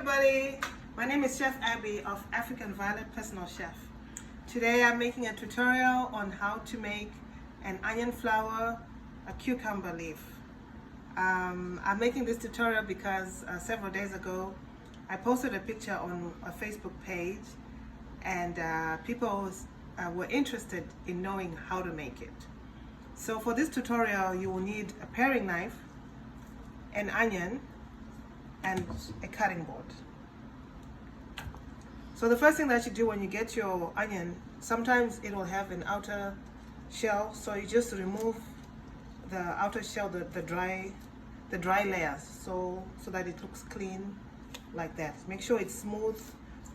everybody, my name is Chef Abby of African Violet Personal Chef. Today I'm making a tutorial on how to make an onion flower, a cucumber leaf. I'm making this tutorial because several days ago I posted a picture on a Facebook page and people were interested in knowing how to make it. So for this tutorial you will need a paring knife, an onion, and a cutting board. So the first thing that you do when you get your onion, sometimes it will have an outer shell, so you just remove the outer shell, the dry layers, so that it looks clean like that. Make sure it's smooth,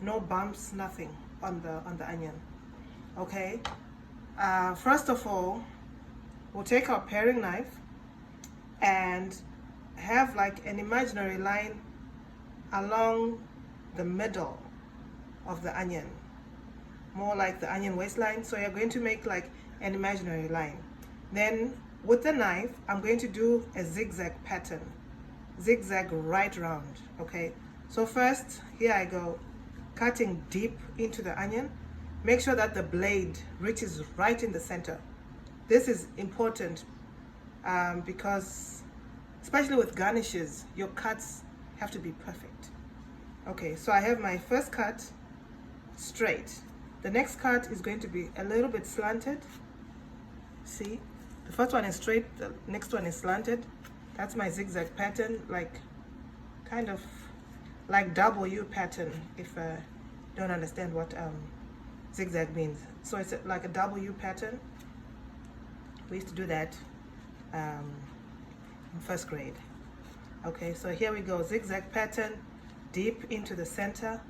no bumps, nothing on the onion. Okay. First of all, we'll take our paring knife and have like an imaginary line along the middle of the onion, more like the onion waistline. So you're going to make like an imaginary line. Then with the knife, I'm going to do a zigzag pattern, zigzag right round. Okay, so first here I go, cutting deep into the onion. Make sure that the blade reaches right in the center. This is important because especially with garnishes, your cuts have to be perfect. Okay, so I have my first cut straight. The next cut is going to be a little bit slanted. See, the first one is straight, the next one is slanted. That's my zigzag pattern, like kind of like W pattern, if you don't understand what zigzag means. So it's like a W pattern. We used to do that in first grade. Okay, so here we go, zigzag pattern, deep into the center,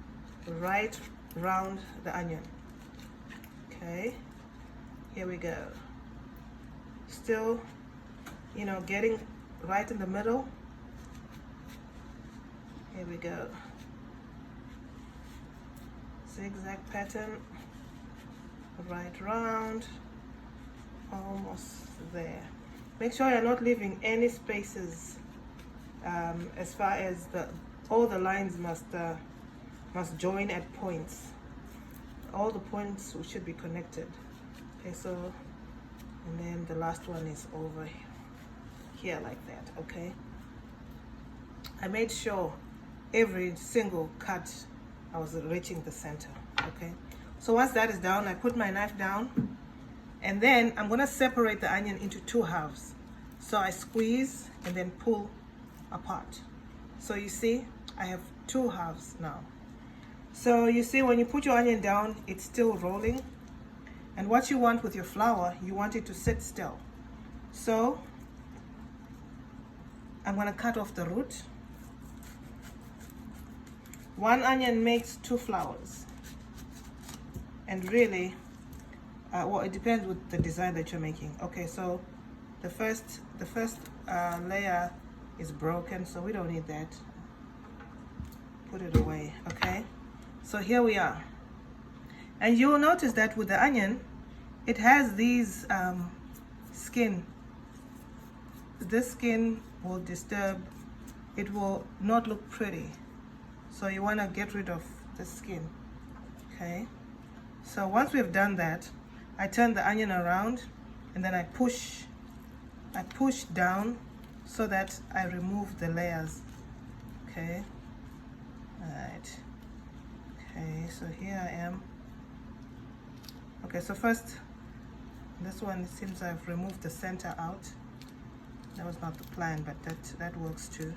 right round the onion. Okay, here we go. Still, you know, getting right in the middle. Here we go. Zigzag pattern, right round, almost there. Make sure you're not leaving any spaces. As far as all the lines must join at points. All the points should be connected. Okay, so, and then the last one is over here like that. Okay, I made sure every single cut I was reaching the center. Okay, so once that is down, I put my knife down, and then I'm gonna separate the onion into two halves. So I squeeze and then pull apart. So you see, I have two halves now. So you see, when you put your onion down, it's still rolling. And what you want with your flour, you want it to sit still. So I'm gonna cut off the root. One onion makes two flowers. And really, well, it depends with the design that you're making. Okay, so the first layer is broken, so we don't need that. Put it away. Okay, so here we are, and you'll notice that with the onion, it has these skin. This skin will disturb, it will not look pretty, so you want to get rid of the skin. Okay, so once we've done that, I turn the onion around and then I push down so that I remove the layers. Okay, all right. Okay, so here I am. Okay, so first, this one, it seems I've removed the center out. That was not the plan, but that works too.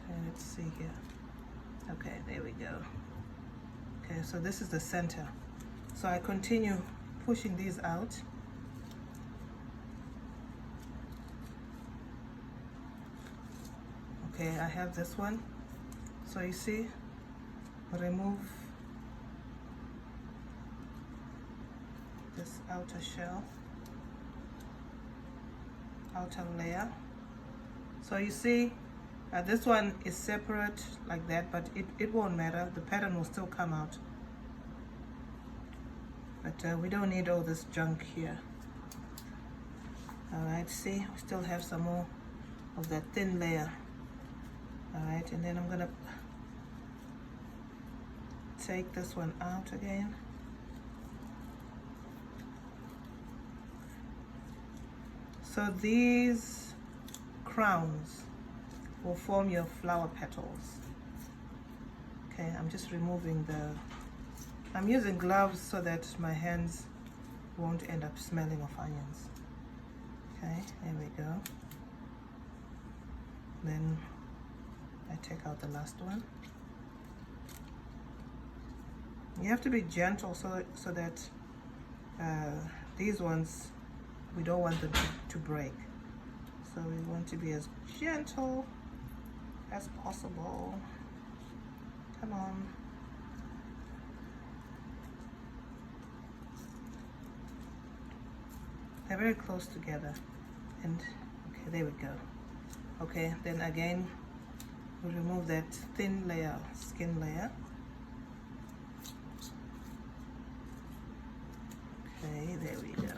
Okay, let's see here. Okay, there we go. Okay, so this is the center. So I continue pushing these out. Okay, I have this one. So you see, remove this outer shell, outer layer. So you see, this one is separate like that, but it won't matter. The pattern will still come out. But we don't need all this junk here. All right, see, we still have some more of that thin layer. All right. right, and then I'm gonna take this one out again. So these crowns will form your flower petals. Okay, I'm just removing I'm using gloves so that my hands won't end up smelling of onions. Okay, there we go. Then I take out the last one. You have to be gentle so that these ones, we don't want them to break. So we want to be as gentle as possible. Come on. They're very close together. And okay, there we go. Okay, then again, we remove that thin layer, skin layer. Okay, there we go.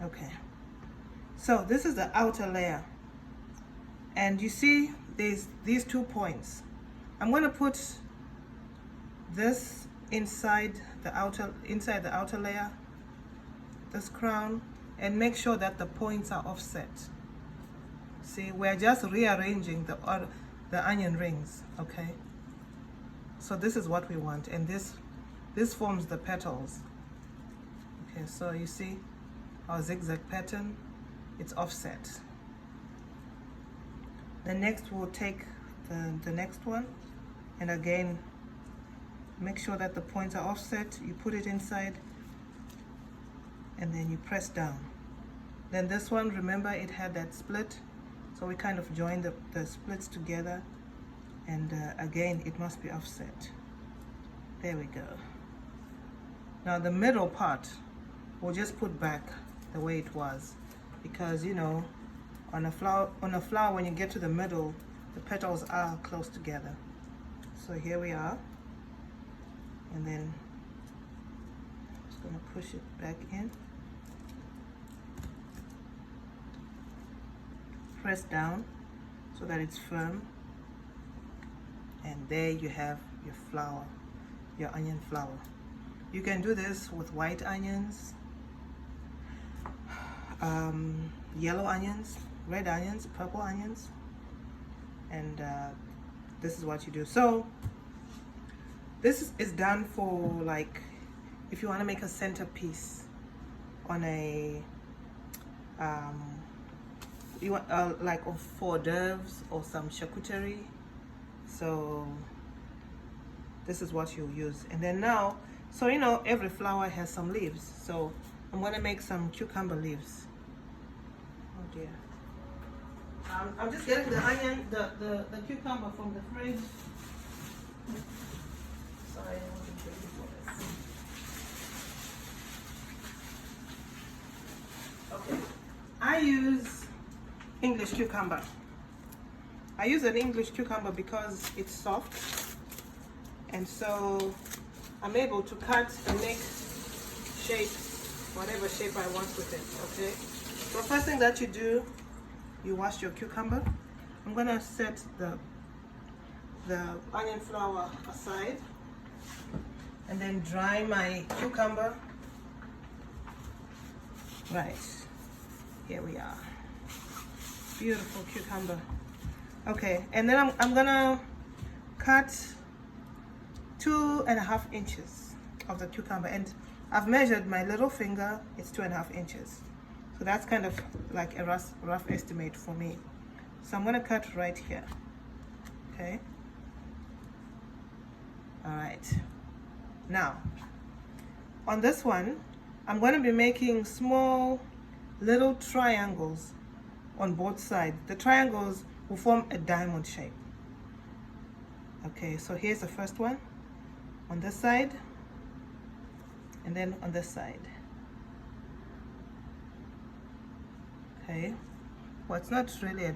Okay, so this is the outer layer, and you see these 2 points. I'm going to put this inside the outer layer, this crown, and make sure that the points are offset. See, we're just rearranging the onion rings. Okay, so this is what we want, and this forms the petals. Okay, so you see our zigzag pattern, it's offset. The next we'll take the next one, and again make sure that the points are offset. You put it inside and then you press down. Then this one, remember it had that split, so we kind of join the splits together, and again it must be offset. There we go. Now the middle part we'll just put back the way it was, because you know on a flower when you get to the middle, the petals are close together. So here we are, and then I'm just going to push it back in, press down so that it's firm, and there you have your flower, your onion flower. You can do this with white onions, yellow onions, red onions, purple onions, and this is what you do. So this is done for, like, if you want to make a centerpiece on a you want like for d'oeuvres or some charcuterie. So this is what you'll use. And then now, so you know every flower has some leaves, so I'm going to make some cucumber leaves. Oh dear. I'm just getting the onion, the cucumber from the fridge. Sorry, I wasn't ready for this. Okay, I use English cucumber. I use an English cucumber because it's soft, and so I'm able to cut and make shapes, whatever shape I want with it. Okay, so first thing that you do, you wash your cucumber. I'm gonna set the onion flour aside and then dry my cucumber. Right, here we are. Beautiful cucumber. Okay, and then I'm gonna cut 2.5 inches of the cucumber, and I've measured my little finger, it's 2.5 inches. So that's kind of like a rough estimate for me. So I'm gonna cut right here. Okay. All right. Now, on this one, I'm gonna be making small little triangles on both sides. The triangles will form a diamond shape. Okay, so here's the first one on this side, and then on this side. Okay, well, it's not really a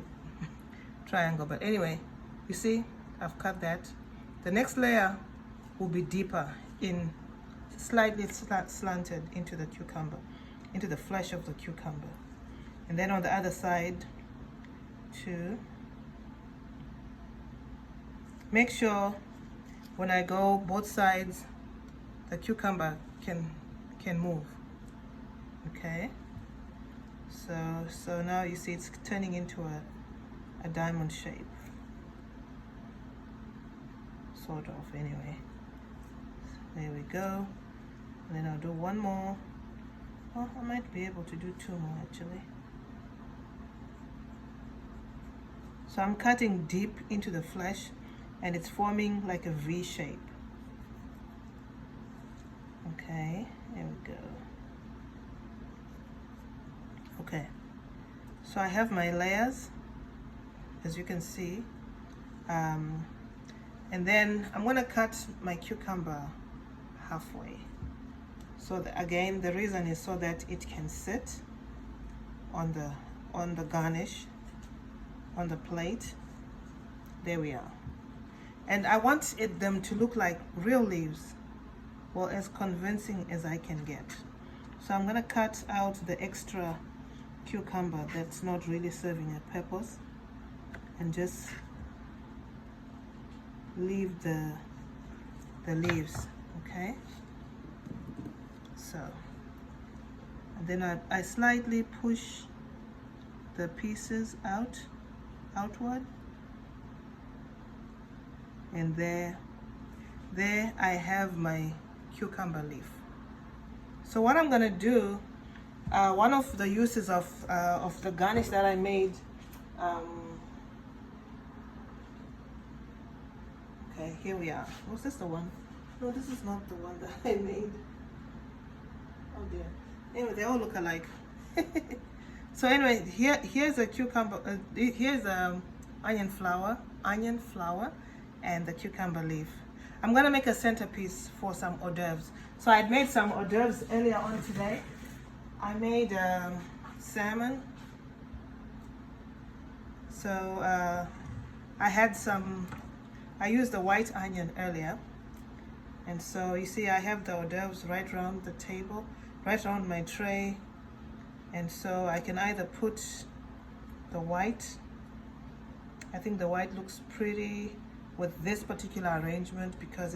triangle, but anyway, you see I've cut that. The next layer will be deeper in slightly slanted into the cucumber, into the flesh of the cucumber. And then on the other side too. Make sure when I go both sides, the cucumber can move. Okay. So now you see it's turning into a diamond shape. Sort of, anyway. There we go. And then I'll do one more. Oh, I might be able to do two more actually. So I'm cutting deep into the flesh and it's forming like a V shape. Okay, there we go. Okay, so I have my layers, as you can see. And then I'm gonna cut my cucumber halfway. So again, the reason is so that it can sit on the garnish, on the plate. There we are. And I want them to look like real leaves, well, as convincing as I can get. So I'm gonna cut out the extra cucumber that's not really serving a purpose and just leave the leaves. Okay, so and then I slightly push the pieces outward, and there I have my cucumber leaf. So what I'm gonna do, one of the uses of the garnish that I made, okay, here we are. Was this the one? No, this is not the one that I made. Oh dear. Anyway, they all look alike. So anyway, here's a cucumber. Here's onion flower, and the cucumber leaf. I'm gonna make a centerpiece for some hors d'oeuvres. So I'd made some hors d'oeuvres earlier on today. I made salmon. So I had some. I used the white onion earlier, and so you see I have the hors d'oeuvres right around the table, right around my tray, and so I can either put the white. I think the white looks pretty with this particular arrangement because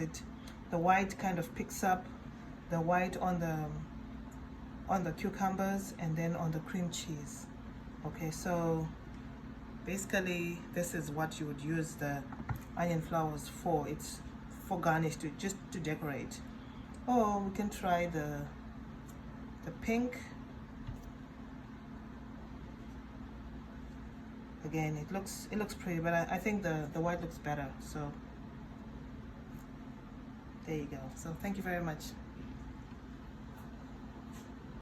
the white kind of picks up the white on the cucumbers and then on the cream cheese. Okay, so basically this is what you would use the onion flowers for. It's for garnish, just to decorate. Or we can try the pink. Again, it looks pretty, but I think the white looks better. So there you go. So thank you very much.